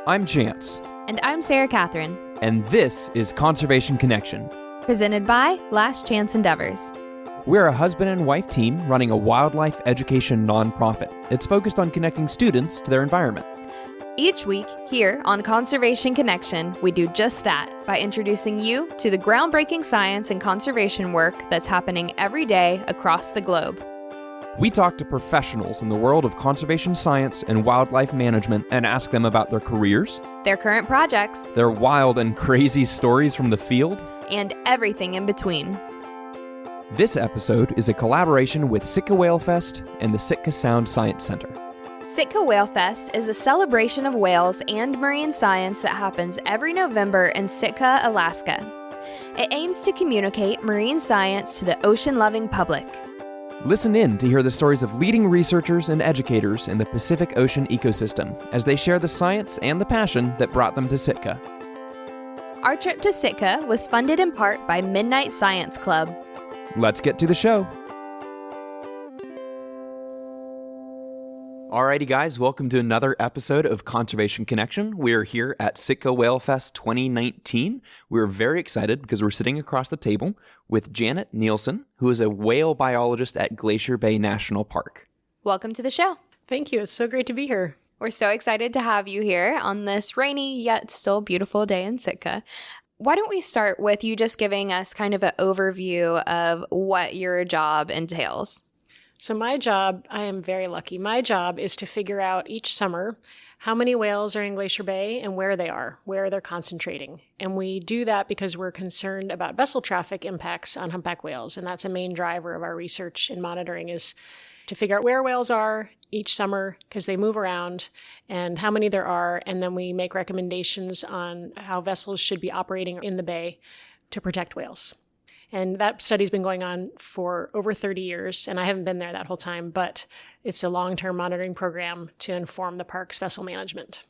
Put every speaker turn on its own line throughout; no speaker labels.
I'm Chance.
And I'm Sarah Catherine.
And this is Conservation Connection,
Presented by Last Chance Endeavors.
We're a husband and wife team running a wildlife education nonprofit. It's focused on connecting students to their environment.
Each week, here on Conservation Connection, we do just that by introducing you to the groundbreaking science and conservation work that's happening every day across the globe.
We talk to professionals in the world of conservation science and wildlife management and ask them about their careers,
their current projects,
their wild and crazy stories from the field,
and everything in between.
This episode is a collaboration with Sitka WhaleFest and the Sitka Sound Science Center.
Sitka WhaleFest is a celebration of whales and marine science that happens every November in Sitka, Alaska. It aims to communicate marine science to the ocean-loving public.
Listen in to hear the stories of leading researchers and educators in the Pacific Ocean ecosystem as they share the science and the passion that brought them to Sitka.
Our trip to Sitka was funded in part by Midnight Science Club.
Let's get to the show. Alrighty guys, welcome to another episode of Conservation Connection. We're here at Sitka WhaleFest 2019. We're very excited because we're sitting across the table with Janet Neilson, who is a whale biologist at Glacier Bay National Park.
Welcome to the show.
Thank you. It's so great to be here.
We're so excited to have you here on this rainy yet still beautiful day in Sitka. Why don't we start with you just giving us kind of an overview of what your job entails?
So my job, I am very lucky. My job is to figure out each summer how many whales are in Glacier Bay and where they are, where they're concentrating. And we do that because we're concerned about vessel traffic impacts on humpback whales. And that's a main driver of our research and monitoring, is to figure out where whales are each summer because they move around and how many there are. And then we make recommendations on how vessels should be operating in the bay to protect whales. And that study's been going on for over 30 years, and I haven't been there that whole time, but it's a long-term monitoring program to inform the park's vessel management.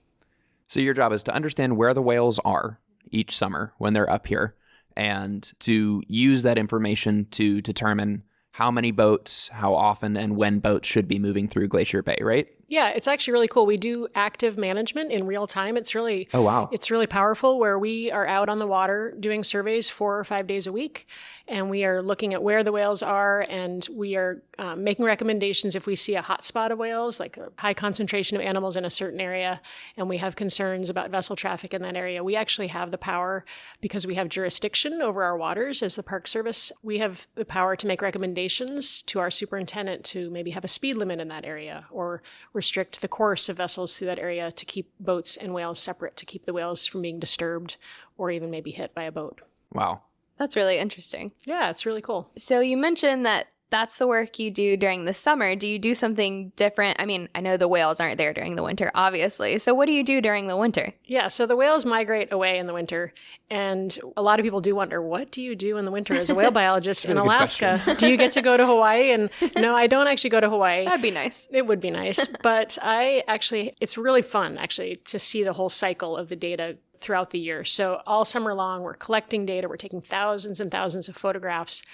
So your job is to understand where the whales are each summer when they're up here, and to use that information to determine how many boats, how often, and when boats should be moving through Glacier Bay, right?
Yeah, it's actually really cool. We do active management in real time. It's really It's really powerful, where we are out on the water doing surveys 4 or 5 days a week, and we are looking at where the whales are, and we are making recommendations if we see a hot spot of whales, like a high concentration of animals in a certain area, and we have concerns about vessel traffic in that area. We actually have the power, because we have jurisdiction over our waters as the Park Service. We have the power to make recommendations to our superintendent to maybe have a speed limit in that area, or restrict the course of vessels through that area to keep boats and whales separate, to keep the whales from being disturbed or even maybe hit by a boat.
Wow.
That's really interesting.
Yeah, it's really cool.
So you mentioned that that's the work you do during the summer. Do you do something different? I mean, I know the whales aren't there during the winter, obviously. So what do you do during the winter?
Yeah, so the whales migrate away in the winter. And a lot of people do wonder, what do you do in the winter as a whale biologist in Alaska? Do you get to go to Hawaii? And no, I don't actually go to Hawaii.
That'd be nice.
It would be nice. But it's really fun, actually, to see the whole cycle of the data throughout the year. So all summer long, we're collecting data. We're taking thousands and thousands of photographs.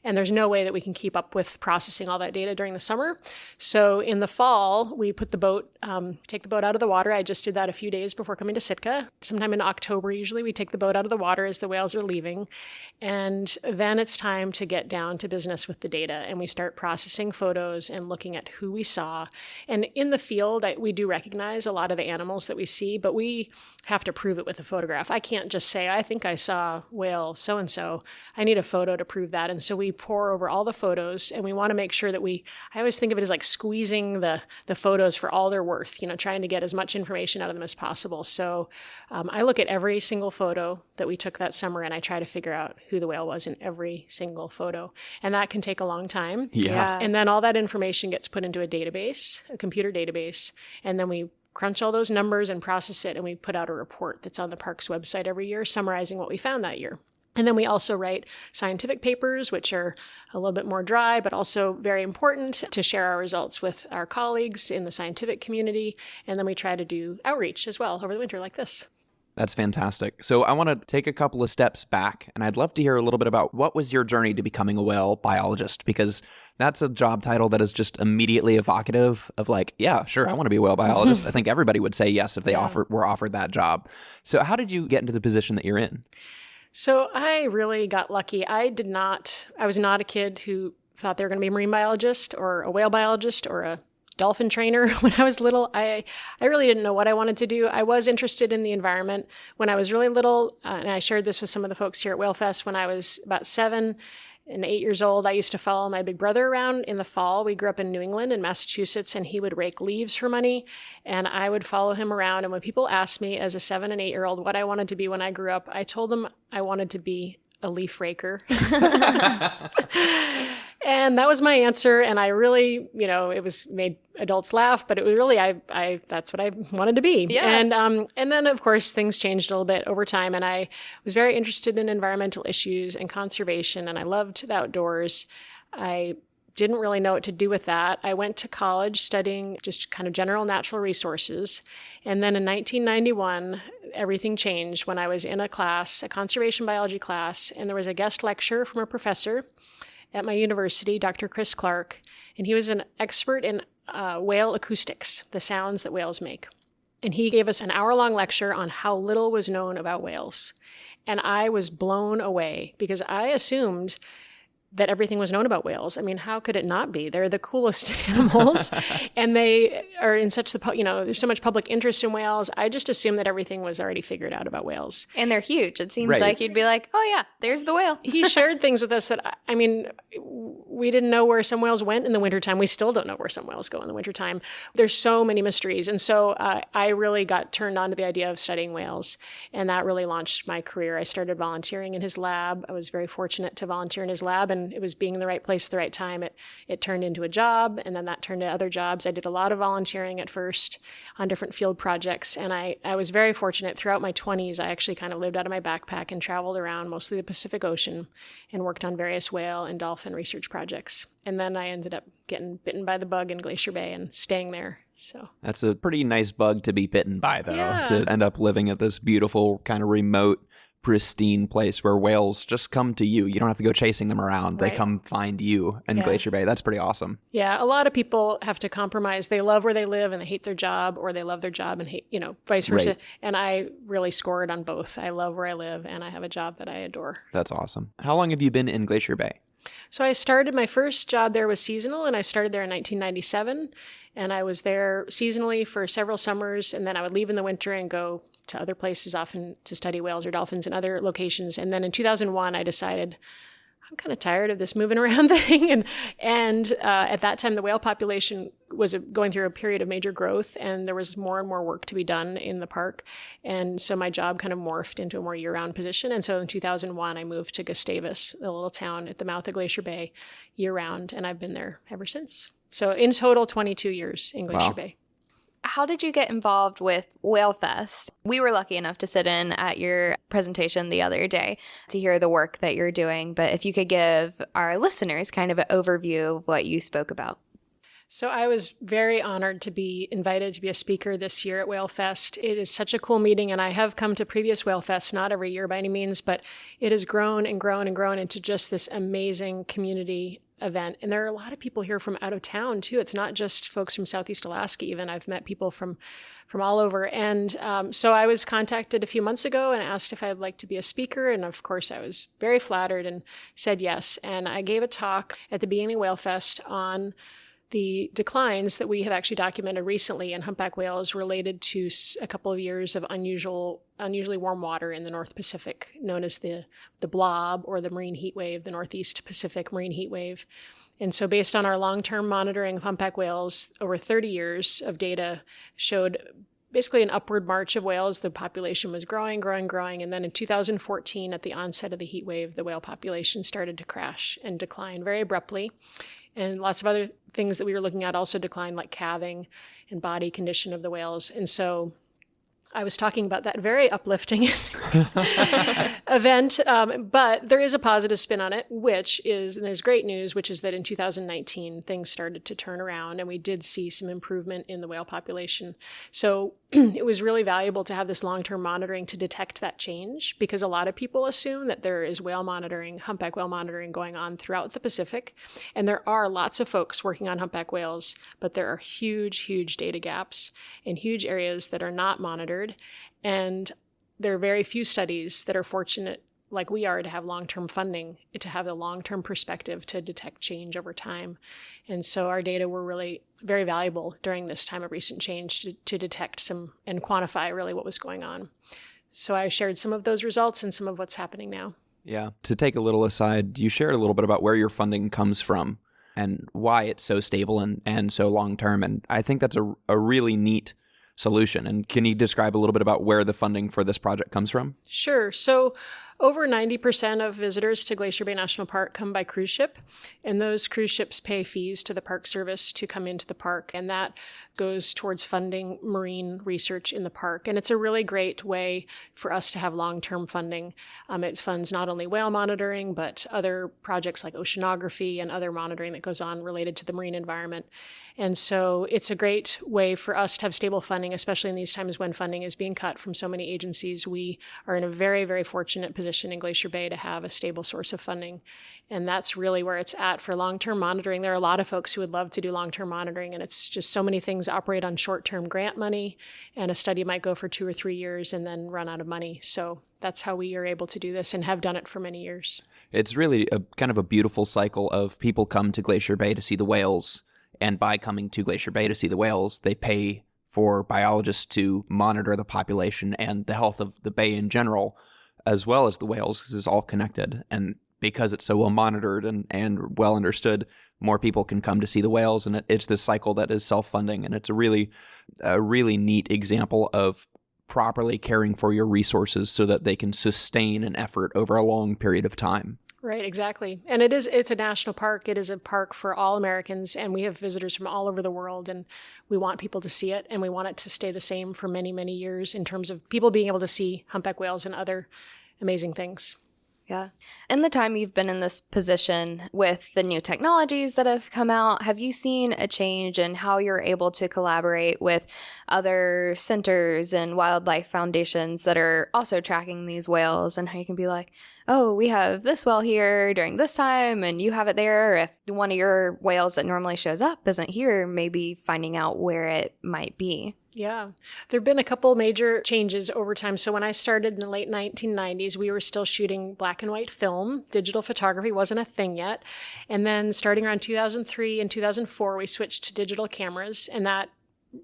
And there's no way that we can keep up with processing all that data during the summer. So in the fall, we put the boat, take the boat out of the water. I just did that a few days before coming to Sitka. Sometime in October, usually, we take the boat out of the water as the whales are leaving. And then it's time to get down to business with the data. And we start processing photos and looking at who we saw. And in the field, we do recognize a lot of the animals that we see, but we have to prove it with a photograph. I can't just say, I think I saw whale so-and-so. I need a photo to prove that. And so we pore over all the photos, and we want to make sure that I always think of it as like squeezing the photos for all they're worth, trying to get as much information out of them as possible. So I look at every single photo that we took that summer, and I try to figure out who the whale was in every single photo. And that can take a long time.
Yeah.
And then all that information gets put into a database, a computer database, and then we crunch all those numbers and process it, and we put out a report that's on the park's website every year summarizing what we found that year. And then we also write scientific papers, which are a little bit more dry, but also very important to share our results with our colleagues in the scientific community. And then we try to do outreach as well over the winter like this.
That's fantastic. So I want to take a couple of steps back, and I'd love to hear a little bit about what was your journey to becoming a whale biologist, because that's a job title that is just immediately evocative of like, yeah, sure, I want to be a whale biologist. I think everybody would say yes if they were offered that job. So how did you get into the position that you're in?
So I really got lucky. I was not a kid who thought they were going to be a marine biologist or a whale biologist or a dolphin trainer. When I was little, I really didn't know what I wanted to do. I was interested in the environment when I was really little, and I shared this with some of the folks here at WhaleFest. When I was about 7 and 8 years old, I used to follow my big brother around in the fall. We grew up in New England and Massachusetts, and he would rake leaves for money, and I would follow him around. And when people asked me as a 7 and 8-year-old what I wanted to be when I grew up, I told them I wanted to be a leaf raker. And that was my answer. And I really, it was made adults laugh, but it was really, that's what I wanted to be.
Yeah.
And then of course things changed a little bit over time. And I was very interested in environmental issues and conservation. And I loved the outdoors. I didn't really know what to do with that. I went to college studying just kind of general natural resources. And then in 1991, everything changed when I was in a class, a conservation biology class, and there was a guest lecture from a professor at my university, Dr. Chris Clark, and he was an expert in whale acoustics, the sounds that whales make. And he gave us an hour-long lecture on how little was known about whales. And I was blown away because I assumed that everything was known about whales. I mean, how could it not be? They're the coolest animals, and they are in such there's so much public interest in whales. I just assumed that everything was already figured out about whales.
And they're huge. It seems like you'd be like, oh yeah, there's the whale.
He shared things with us that, I mean, we didn't know where some whales went in the wintertime. We still don't know where some whales go in the wintertime. There's so many mysteries. And so I really got turned on to the idea of studying whales. And that really launched my career. I started volunteering in his lab. I was very fortunate to volunteer in his lab, and it was being in the right place at the right time. It turned into a job, and then that turned to other jobs. I did a lot of volunteering at first on different field projects. And I was very fortunate throughout my 20s. I actually kind of lived out of my backpack and traveled around mostly the Pacific Ocean and worked on various whale and dolphin research projects. And then I ended up getting bitten by the bug in Glacier Bay and staying there. So
that's a pretty nice bug to be bitten by, though,
yeah.
To end up living at this beautiful, kind of remote, pristine place where whales just come to you. You don't have to go chasing them around.
Right.
They come find you in Glacier Bay. That's pretty awesome.
Yeah, a lot of people have to compromise. They love where they live and they hate their job, or they love their job and hate, vice versa.
Right.
And I really scored on both. I love where I live and I have a job that I adore.
That's awesome. How long have you been in Glacier Bay?
So I started, my first job there was seasonal, and I started there in 1997. And I was there seasonally for several summers, and then I would leave in the winter and go to other places, often to study whales or dolphins in other locations. And then in 2001, I decided I'm kind of tired of this moving around thing. And at that time, the whale population was going through a period of major growth, and there was more and more work to be done in the park. And so my job kind of morphed into a more year-round position. And so in 2001, I moved to Gustavus, a little town at the mouth of Glacier Bay, year-round, and I've been there ever since. So in total, 22 years in Glacier Bay.
How did you get involved with WhaleFest? We were lucky enough to sit in at your presentation the other day to hear the work that you're doing. But if you could give our listeners kind of an overview of what you spoke about.
So I was very honored to be invited to be a speaker this year at WhaleFest. It is such a cool meeting, and I have come to previous WhaleFests, not every year by any means, but it has grown and grown and grown into just this amazing community event. And there are a lot of people here from out of town too. It's not just folks from Southeast Alaska even. I've met people from all over. And so I was contacted a few months ago and asked if I'd like to be a speaker. And of course I was very flattered and said yes. And I gave a talk at the beginning of WhaleFest on the declines that we have actually documented recently in humpback whales related to a couple of years of unusually warm water in the North Pacific, known as the blob or the marine heat wave, the Northeast Pacific marine heat wave. And so based on our long-term monitoring of humpback whales, over 30 years of data showed basically an upward march of whales. The population was growing. And then in 2014, at the onset of the heat wave, the whale population started to crash and decline very abruptly. And lots of other things that we were looking at also declined, like calving and body condition of the whales. And so I was talking about that very uplifting event. But there is a positive spin on it, which is, and there's great news, which is that in 2019, things started to turn around and we did see some improvement in the whale population. So it was really valuable to have this long-term monitoring to detect that change, because a lot of people assume that there is whale monitoring, humpback whale monitoring going on throughout the Pacific. And there are lots of folks working on humpback whales, but there are huge, huge data gaps in huge areas that are not monitored. And there are very few studies that are fortunate, like we are, to have long-term funding, to have the long-term perspective to detect change over time. And so our data were really very valuable during this time of recent change to detect some and quantify really what was going on. So I shared some of those results and some of what's happening now.
Yeah. To take a little aside, you shared a little bit about where your funding comes from and why it's so stable and so long-term. And I think that's a really neat solution. And can you describe a little bit about where the funding for this project comes from?
Sure. So over 90% of visitors to Glacier Bay National Park come by cruise ship, and those cruise ships pay fees to the Park Service to come into the park, and that goes towards funding marine research in the park. And it's a really great way for us to have long-term funding. It funds not only whale monitoring, but other projects like oceanography and other monitoring that goes on related to the marine environment. And so it's a great way for us to have stable funding, especially in these times when funding is being cut from so many agencies. We are in a very, very fortunate position in Glacier Bay to have a stable source of funding. And that's really where it's at for long-term monitoring. There are a lot of folks who would love to do long-term monitoring, and it's just so many things operate on short-term grant money, and a study might go for 2 or 3 years and then run out of money. So that's how we are able to do this and have done it for many years.
It's really a kind of a beautiful cycle of people come to Glacier Bay to see the whales, and by coming to Glacier Bay to see the whales, they pay for biologists to monitor the population and the health of the bay in general, as well as the whales, because it's all connected. And because it's so well monitored and well understood, more people can come to see the whales. And it's this cycle that is self-funding. And it's a really neat example of properly caring for your resources so that they can sustain an effort over a long period of time.
Right, exactly. And it's a national park. It is a park for all Americans, and we have visitors from all over the world, and we want people to see it, and we want it to stay the same for many, many years in terms of people being able to see humpback whales and other amazing things.
Yeah. In the time you've been in this position with the new technologies that have come out, have you seen a change in how you're able to collaborate with other centers and wildlife foundations that are also tracking these whales, and how you can be like, oh, we have this whale here during this time and you have it there? If one of your whales that normally shows up isn't here, maybe finding out where it might be.
Yeah, there have been a couple major changes over time. So when I started in the late 1990s, we were still shooting black and white film. Digital photography wasn't a thing yet. And then starting around 2003 and 2004, we switched to digital cameras, and that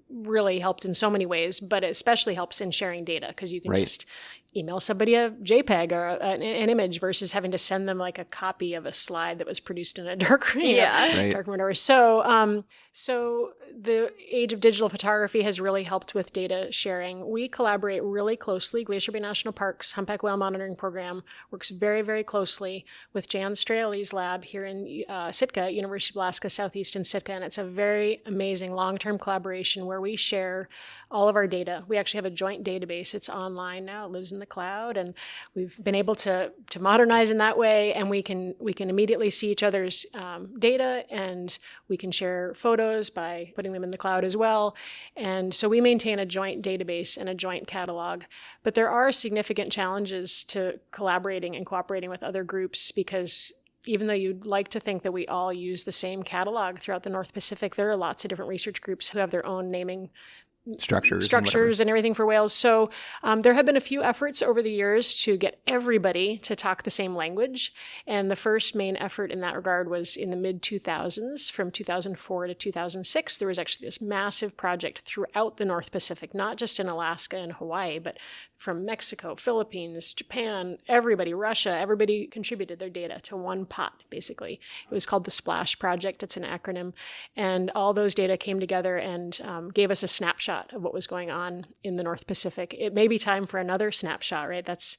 really helped in so many ways, but it especially helps in sharing data, because you can just email somebody a JPEG or an image versus having to send them like a copy of a slide that was produced in a dark room. Dark room, whatever. So the age of digital photography has really helped with data sharing. We collaborate really closely. Glacier Bay National Park's Humpback Whale Monitoring Program works very, very closely with Jan Straley's lab here in Sitka, University of Alaska Southeast in Sitka. And it's a very amazing long-term collaboration where we share all of our data. We actually have a joint database. It's online now. It lives in the cloud, and we've been able to modernize in that way. And we can immediately see each other's data, and we can share photos by putting them in the cloud as well. And so we maintain a joint database and a joint catalog. But there are significant challenges to collaborating and cooperating with other groups, because even though you'd like to think that we all use the same catalog throughout the North Pacific, there are lots of different research groups who have their own naming structures and everything for whales. So there have been a few efforts over the years to get everybody to talk the same language. And the first main effort in that regard was in the mid-2000s. From 2004 to 2006, there was actually this massive project throughout the North Pacific, not just in Alaska and Hawaii, but from Mexico, Philippines, Japan, everybody, Russia, everybody contributed their data to one pot, basically. It was called the SPLASH Project. It's an acronym. And all those data came together and gave us a snapshot of what was going on in the North Pacific. It may be time for another snapshot, right? It's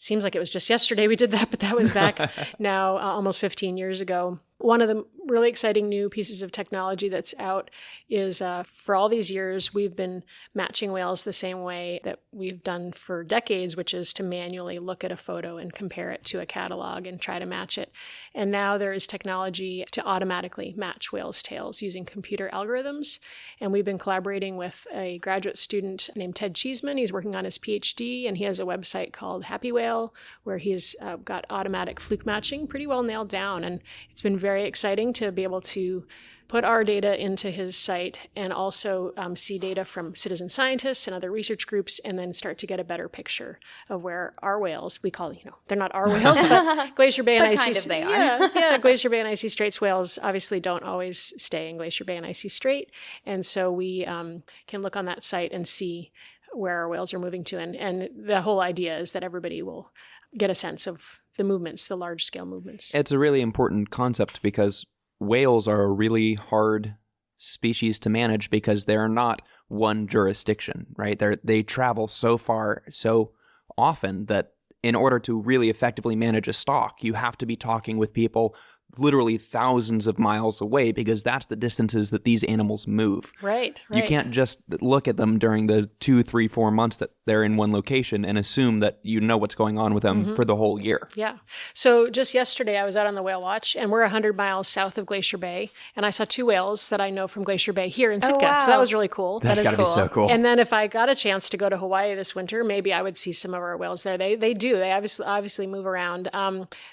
seems like it was just yesterday we did that, but that was back now almost 15 years ago. One of the really exciting new pieces of technology that's out is for all these years, we've been matching whales the same way that we've done for decades, which is to manually look at a photo and compare it to a catalog and try to match it. And now there is technology to automatically match whales' tails using computer algorithms. And we've been collaborating with a graduate student named Ted Cheeseman. He's working on his PhD, and he has a website called Happy Whale, where he's got automatic fluke matching pretty well nailed down. And it's been very exciting to be able to put our data into his site and also see data from citizen scientists and other research groups, and then start to get a better picture of where our whales, we call, they're not our whales, but Glacier Bay and
but
Icy
kind of they are.
Yeah, Glacier Bay and Icy Straits whales obviously don't always stay in Glacier Bay and Icy Strait. And so we can look on that site and see where our whales are moving to. And the whole idea is that everybody will get a sense of the movements, the large scale movements.
It's a really important concept because whales are a really hard species to manage because they're not one jurisdiction, right? They travel so far, so often that in order to really effectively manage a stock, you have to be talking with people literally thousands of miles away because that's the distances that these animals move.
Right.
You can't just look at them during the 2, 3, 4 months that they're in one location and assume that you know what's going on with them for the whole year.
Yeah. So just yesterday I was out on the whale watch, and we're 100 miles south of Glacier Bay, and I saw 2 whales that I know from Glacier Bay here in Sitka.
wow.
So that was really cool.
That's got to be so cool.
And then if I got a chance to go to Hawaii this winter, maybe I would see some of our whales there. They do. They obviously move around.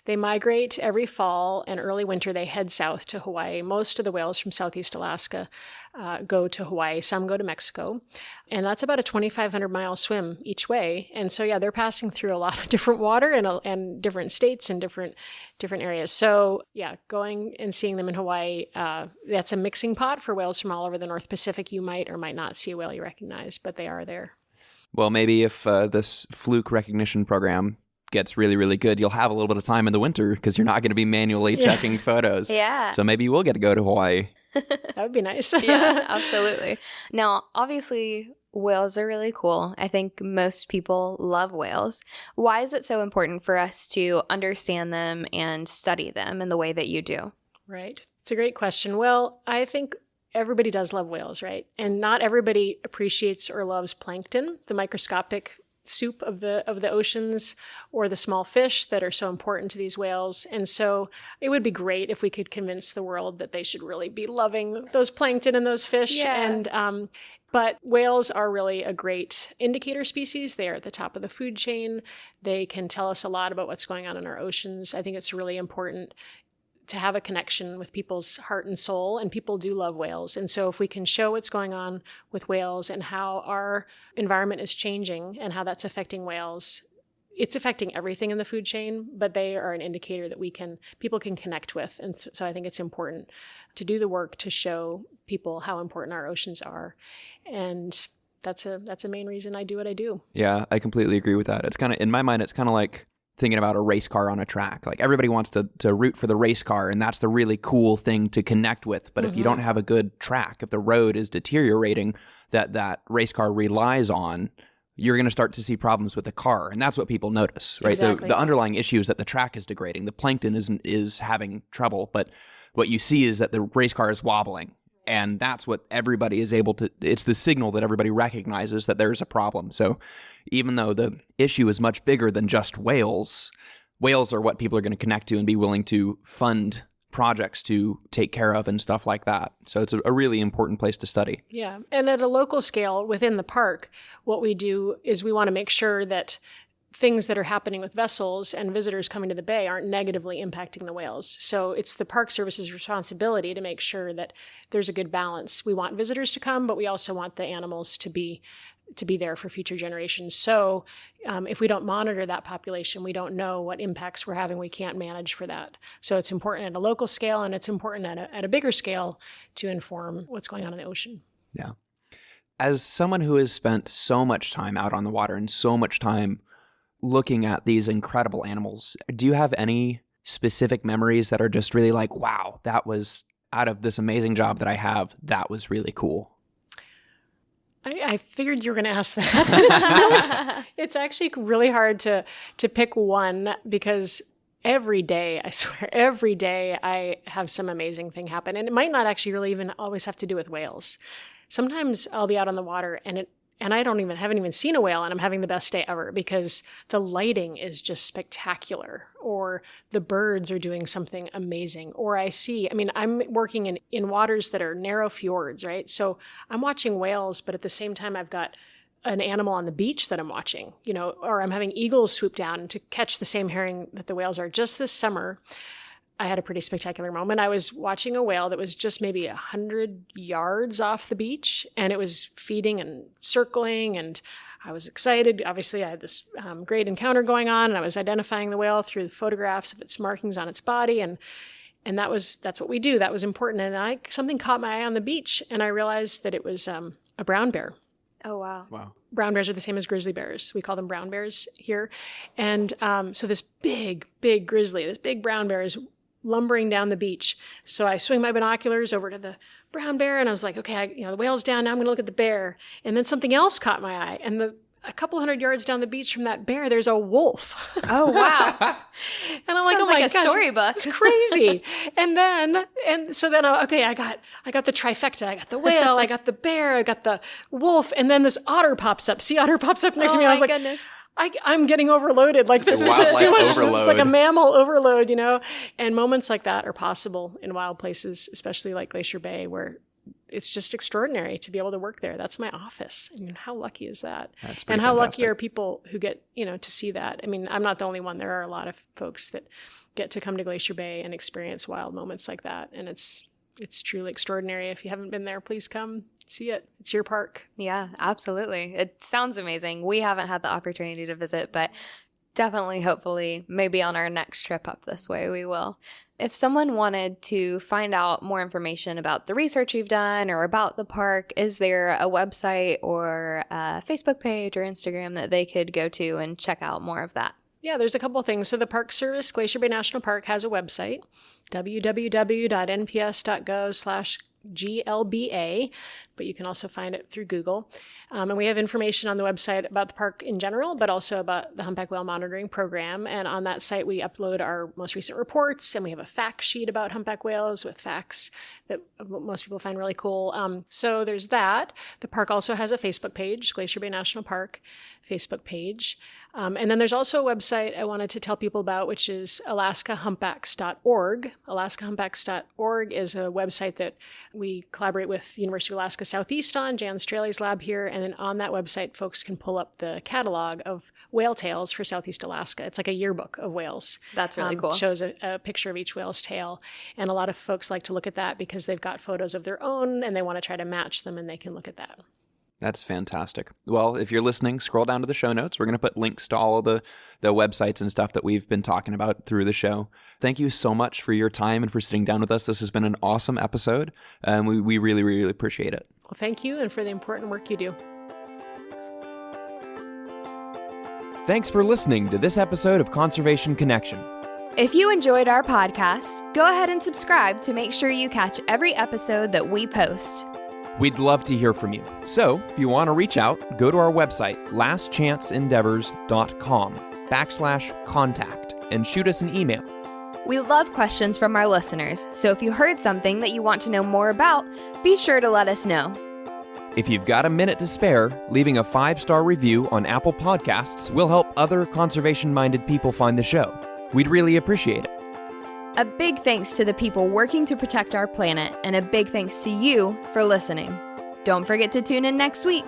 They migrate every fall, and early winter they head south to Hawaii. Most of the whales from Southeast Alaska go to Hawaii. Some go to Mexico. And that's about a 2,500 mile swim each way. And so, yeah, they're passing through a lot of different water and different states and different areas. So, yeah, going and seeing them in Hawaii, that's a mixing pot for whales from all over the North Pacific. You might or might not see a whale you recognize, but they are there.
Well, maybe if this fluke recognition program gets really, really good, you'll have a little bit of time in the winter because you're not going to be manually checking photos.
Yeah.
So maybe you will get to go to Hawaii.
That would be nice.
Yeah, absolutely. Now, obviously, whales are really cool. I think most people love whales. Why is it so important for us to understand them and study them in the way that you do?
Right. It's a great question. Well, I think everybody does love whales, right? And not everybody appreciates or loves plankton, the microscopic soup of the oceans, or the small fish that are so important to these whales. And so it would be great if we could convince the world that they should really be loving those plankton and those fish.
Yeah.
And but whales are really a great indicator species. They are at the top of the food chain. They can tell us a lot about what's going on in our oceans. I think it's really important to have a connection with people's heart and soul, and people do love whales. And so if we can show what's going on with whales and how our environment is changing and how that's affecting whales, it's affecting everything in the food chain, but they are an indicator that people can connect with. And so I think it's important to do the work to show people how important our oceans are. And that's a main reason I do what I do.
Yeah, I completely agree with that. It's kind of, in my mind, it's kind of like thinking about a race car on a track. Like everybody wants to root for the race car, and that's the really cool thing to connect with. But if you don't have a good track, if the road is deteriorating that race car relies on, you're going to start to see problems with the car. And that's what people notice, right?
Exactly.
The underlying issue is that the track is degrading. The plankton is having trouble, but what you see is that the race car is wobbling. And that's what everybody is able to, it's the signal that everybody recognizes that there's a problem. So even though the issue is much bigger than just whales, whales are what people are going to connect to and be willing to fund projects to take care of and stuff like that. So it's a really important place to study.
Yeah. And at a local scale within the park, what we do is we want to make sure that things that are happening with vessels and visitors coming to the bay aren't negatively impacting the whales. So it's the Park Service's responsibility to make sure that there's a good balance. We want visitors to come, but we also want the animals to be there for future generations. So if we don't monitor that population, we don't know what impacts we're having. We can't manage for that. So it's important at a local scale, and it's important at a bigger scale to inform what's going on in the ocean.
Yeah. As someone who has spent so much time out on the water and so much time looking at these incredible animals, do you have any specific memories that are just really like, wow, that was, out of this amazing job that I have, that was really cool?
I figured you were going to ask that. It's actually really hard to pick one because every day, I swear, every day I have some amazing thing happen. And it might not actually really even always have to do with whales. Sometimes I'll be out on the water and I haven't even seen a whale and I'm having the best day ever because the lighting is just spectacular, or the birds are doing something amazing, or I'm working in waters that are narrow fjords, right? So I'm watching whales, but at the same time I've got an animal on the beach that I'm watching, or I'm having eagles swoop down to catch the same herring that the whales are. Just this summer, I had a pretty spectacular moment. I was watching a whale that was just maybe 100 yards off the beach, and it was feeding and circling, and I was excited. Obviously, I had this great encounter going on, and I was identifying the whale through the photographs of its markings on its body, and that's what we do. That was important. And something caught my eye on the beach, and I realized that it was a brown bear.
Oh, wow.
Wow.
Brown bears are the same as grizzly bears. We call them brown bears here. And so this big grizzly, this big brown bear is lumbering down the beach. So I swing my binoculars over to the brown bear and I was like, okay, the whale's down. Now I'm going to look at the bear. And then something else caught my eye. And a couple hundred yards down the beach from that bear, there's a wolf.
Oh, wow.
And I'm like,
sounds
oh my
like a
gosh,
storybook.
it's crazy. and so then, I got the trifecta. I got the whale, I got the bear, I got the wolf. And then this otter pops up. Sea otter pops up next to me. And I was like,
goodness.
I'm getting overloaded. Like, this is just too much.
Overload.
It's like a mammal overload, And moments like that are possible in wild places, especially like Glacier Bay, where it's just extraordinary to be able to work there. That's my office. I mean, how lucky is that?
That's
and how
fantastic.
lucky are people who get, to see that? I mean, I'm not the only one. There are a lot of folks that get to come to Glacier Bay and experience wild moments like that. And it's truly extraordinary. If you haven't been there, please come see it. It's your park.
Yeah, absolutely. It sounds amazing. We haven't had the opportunity to visit, but definitely, hopefully, maybe on our next trip up this way, we will. If someone wanted to find out more information about the research you've done or about the park, is there a website or a Facebook page or Instagram that they could go to and check out more of that?
Yeah, there's a couple things. So the Park Service, Glacier Bay National Park, has a website, www.nps.gov/GLBA, but you can also find it through Google. And we have information on the website about the park in general, but also about the Humpback Whale Monitoring Program. And on that site, we upload our most recent reports, and we have a fact sheet about humpback whales with facts that most people find really cool. So there's that. The park also has a Facebook page, Glacier Bay National Park Facebook page. And then there's also a website I wanted to tell people about, which is alaskahumpbacks.org. Alaskahumpbacks.org is a website that we collaborate with the University of Alaska Southeast on, Jan Straley's lab here. And then on that website, folks can pull up the catalog of whale tails for Southeast Alaska. It's like a yearbook of whales.
That's really cool.
It shows a picture of each whale's tail. And a lot of folks like to look at that because they've got photos of their own and they want to try to match them, and they can look at that.
That's fantastic. Well, if you're listening, scroll down to the show notes. We're going to put links to all of the websites and stuff that we've been talking about through the show. Thank you so much for your time and for sitting down with us. This has been an awesome episode, and we really, really appreciate it.
Well, thank you, and for the important work you do.
Thanks for listening to this episode of Conservation Connection.
If you enjoyed our podcast, go ahead and subscribe to make sure you catch every episode that we post.
We'd love to hear from you. So if you want to reach out, go to our website, lastchanceendeavors.com/contact, and shoot us an email.
We love questions from our listeners, so if you heard something that you want to know more about, be sure to let us know.
If you've got a minute to spare, leaving a 5-star review on Apple Podcasts will help other conservation-minded people find the show. We'd really appreciate it.
A big thanks to the people working to protect our planet, and a big thanks to you for listening. Don't forget to tune in next week.